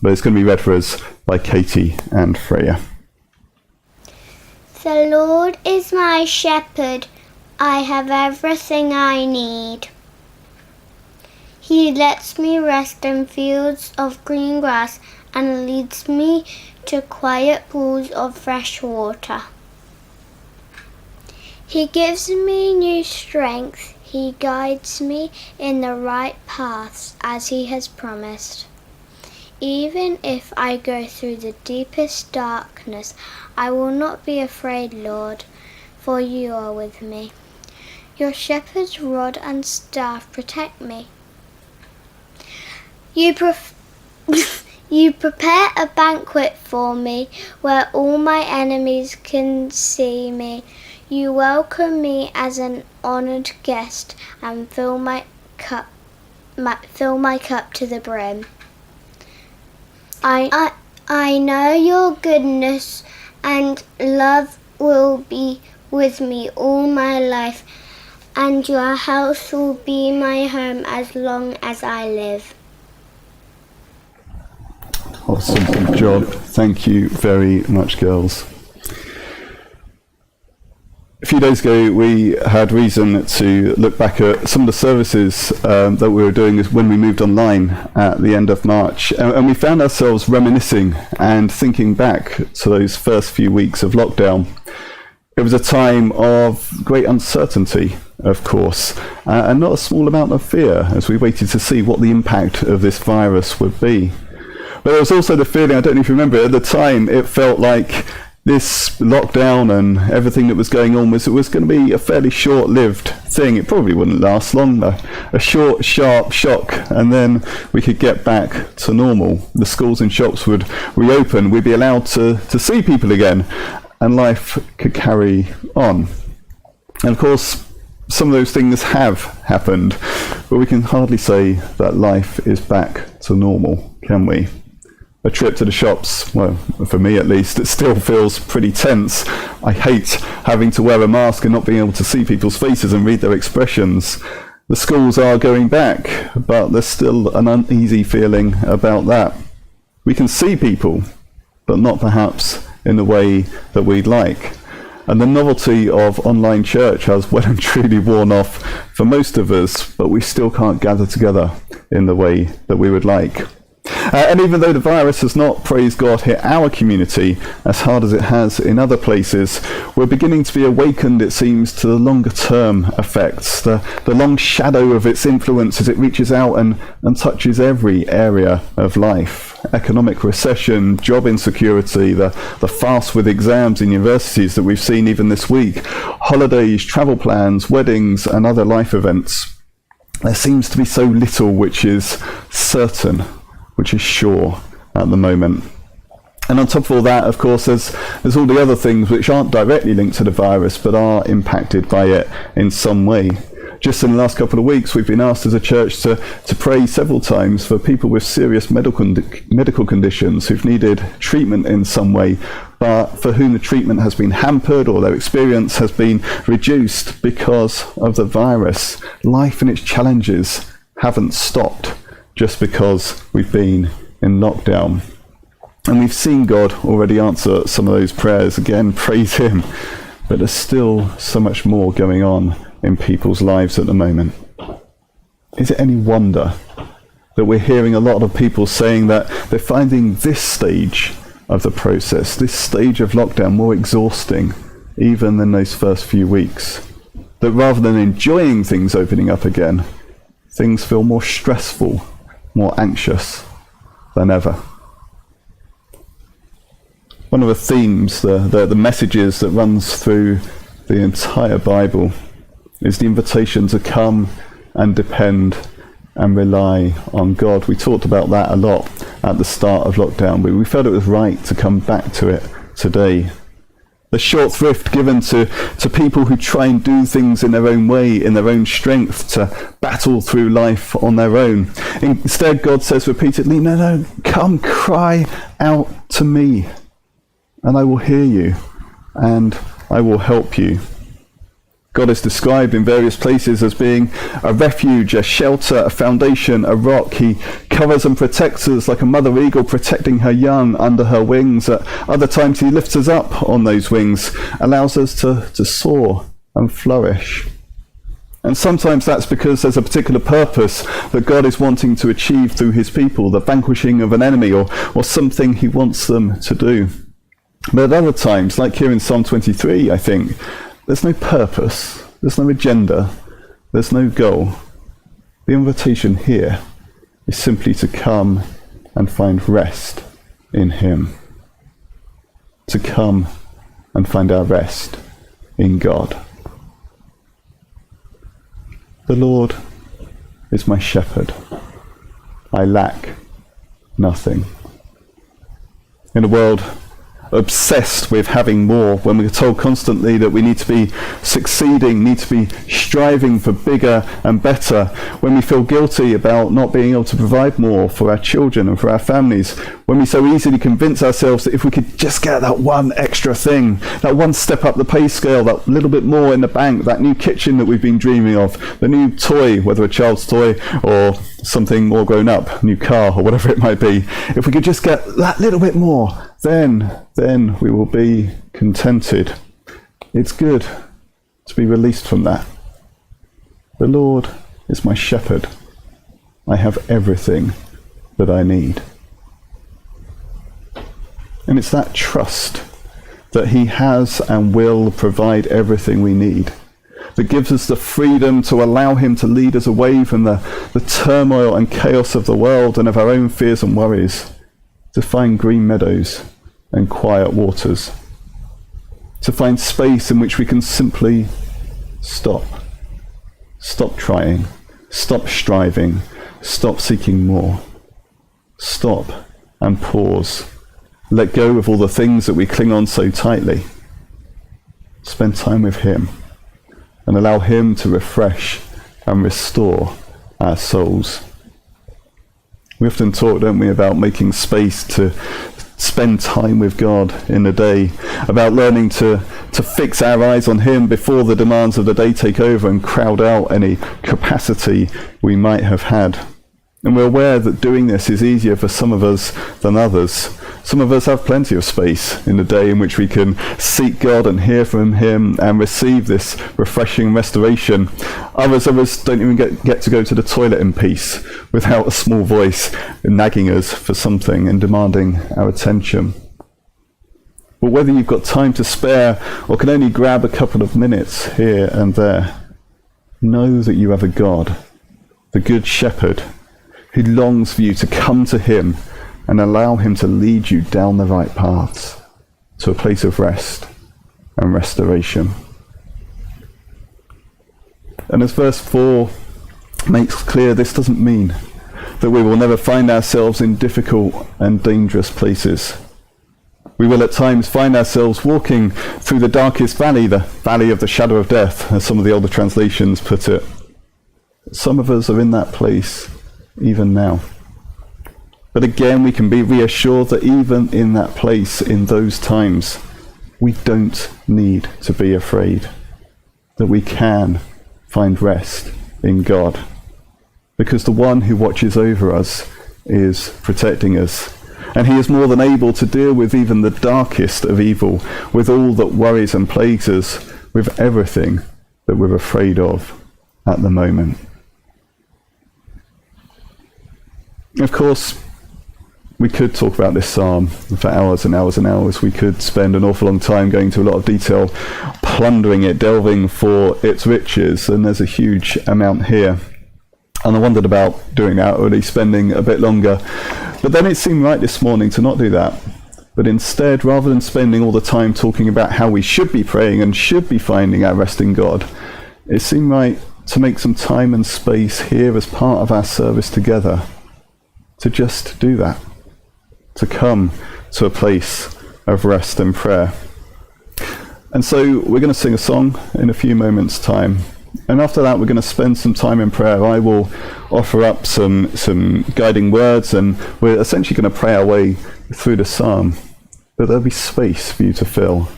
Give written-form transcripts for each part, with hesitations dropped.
but it's going to be read for us by Katie and Freya. The Lord is my shepherd, I have everything I need. He lets me rest in fields of green grass and leads me to quiet pools of fresh water. He gives me new strength. He guides me in the right paths as he has promised. Even if I go through the deepest darkness, I will not be afraid, Lord, for you are with me. Your shepherd's rod and staff protect me. You prepare a banquet for me where all my enemies can see me. You welcome me as an honoured guest and fill my cup to the brim. I know your goodness and love will be with me all my life, and your house will be my home as long as I live. Awesome, good job. Thank you very much, girls. A few days ago, we had reason to look back at some of the services that we were doing when we moved online at the end of March, and we found ourselves reminiscing and thinking back to those first few weeks of lockdown. It was a time of great uncertainty, of course, and not a small amount of fear as we waited to see what the impact of this virus would be. But there was also the feeling, I don't know if you remember, at the time it felt like this lockdown and everything that was going on was going to be a fairly short-lived thing. It probably wouldn't last long, though. A short, sharp shock, and then we could get back to normal. The schools and shops would reopen. We'd be allowed to see people again, and life could carry on. And of course, some of those things have happened, but we can hardly say that life is back to normal, can we? A trip to the shops, well, for me at least, it still feels pretty tense. I hate having to wear a mask and not being able to see people's faces and read their expressions. The schools are going back, but there's still an uneasy feeling about that. We can see people, but not perhaps in the way that we'd like. And the novelty of online church has well and truly worn off for most of us, but we still can't gather together in the way that we would like. And even though the virus has not, praise God, hit our community as hard as it has in other places, we're beginning to be awakened, it seems, to the longer term effects, the long shadow of its influence as it reaches out and touches every area of life. Economic recession, job insecurity, the fast with exams in universities that we've seen even this week, holidays, travel plans, weddings and other life events. There seems to be so little which is certain, which is sure at the moment. And on top of all that, of course, there's all the other things which aren't directly linked to the virus but are impacted by it in some way. Just in the last couple of weeks, we've been asked as a church to pray several times for people with serious medical conditions who've needed treatment in some way, but for whom the treatment has been hampered or their experience has been reduced because of the virus. Life and its challenges haven't stopped just because we've been in lockdown. And we've seen God already answer some of those prayers. Again, praise him. But there's still so much more going on in people's lives at the moment. Is it any wonder that we're hearing a lot of people saying that they're finding this stage of the process, this stage of lockdown, more exhausting even than those first few weeks? That rather than enjoying things opening up again, things feel more stressful, more anxious than ever. One of the themes, the messages that runs through the entire Bible is the invitation to come and depend and rely on God. We talked about that a lot at the start of lockdown, but we felt it was right to come back to it today. The short thrift given to people who try and do things in their own way, in their own strength, to battle through life on their own. Instead, God says repeatedly, no, come cry out to me, and I will hear you, and I will help you. God is described in various places as being a refuge, a shelter, a foundation, a rock. He covers and protects us like a mother eagle protecting her young under her wings. At other times he lifts us up on those wings, allows us to soar and flourish. And sometimes that's because there's a particular purpose that God is wanting to achieve through his people, the vanquishing of an enemy or something he wants them to do. But at other times, like here in Psalm 23, I think, there's no purpose, there's no agenda, there's no goal. The invitation here is simply to come and find rest in him. To come and find our rest in God. The Lord is my shepherd. I lack nothing. In a world obsessed with having more, when we're told constantly that we need to be succeeding, need to be striving for bigger and better, when we feel guilty about not being able to provide more for our children and for our families, when we so easily convince ourselves that if we could just get that one extra thing, that one step up the pay scale, that little bit more in the bank, that new kitchen that we've been dreaming of, the new toy, whether a child's toy or something more grown up, new car or whatever it might be, if we could just get that little bit more, then we will be contented. It's good to be released from that. The Lord is my shepherd. I have everything that I need. And it's that trust that he has and will provide everything we need that gives us the freedom to allow him to lead us away from the turmoil and chaos of the world and of our own fears and worries, to find green meadows and quiet waters, to find space in which we can simply stop trying, stop striving, stop seeking more, stop and pause, let go of all the things that we cling on so tightly, spend time with him and allow him to refresh and restore our souls. We often talk, don't we, about making space to spend time with God in the day, about learning to fix our eyes on him before the demands of the day take over and crowd out any capacity we might have had. And we're aware that doing this is easier for some of us than others. Some of us have plenty of space in the day in which we can seek God and hear from him and receive this refreshing restoration. Others of us don't even get to go to the toilet in peace without a small voice nagging us for something and demanding our attention. But whether you've got time to spare or can only grab a couple of minutes here and there, know that you have a God, the Good Shepherd, who longs for you to come to him and allow him to lead you down the right paths to a place of rest and restoration. And as verse 4 makes clear, this doesn't mean that we will never find ourselves in difficult and dangerous places. We will at times find ourselves walking through the darkest valley, the valley of the shadow of death, as some of the older translations put it. Some of us are in that place even now. But again, we can be reassured that even in that place, in those times, we don't need to be afraid, that we can find rest in God, because the one who watches over us is protecting us, and he is more than able to deal with even the darkest of evil, with all that worries and plagues us, with everything that we're afraid of at the moment. Of course, we could talk about this psalm for hours and hours and hours. We could spend an awful long time going to a lot of detail, plundering it, delving for its riches, and there's a huge amount here. And I wondered about doing that, or at least spending a bit longer. But then it seemed right this morning to not do that, but instead, rather than spending all the time talking about how we should be praying and should be finding our rest in God, it seemed right to make some time and space here as part of our service together, to just do that, to come to a place of rest and prayer. And so we're going to sing a song in a few moments' time. And after that, we're going to spend some time in prayer. I will offer up some guiding words, and we're essentially going to pray our way through the psalm. But there'll be space for you to fill.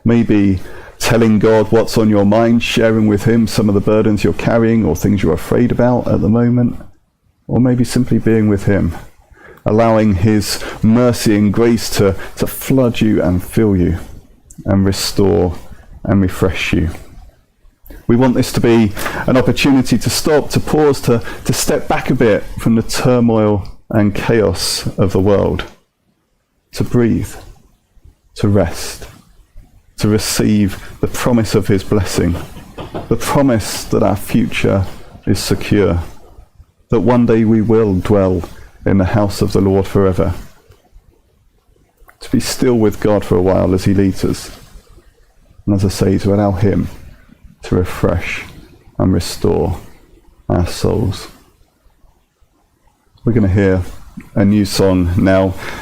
Maybe telling God what's on your mind, sharing with him some of the burdens you're carrying or things you're afraid about at the moment, or maybe simply being with him, allowing his mercy and grace to flood you and fill you and restore and refresh you. We want this to be an opportunity to stop, to pause, to step back a bit from the turmoil and chaos of the world, to breathe, to rest, to receive the promise of his blessing, the promise that our future is secure, that one day we will dwell in the house of the Lord forever, to be still with God for a while as he leads us, and as I say, to allow him to refresh and restore our souls. We're going to hear a new song now.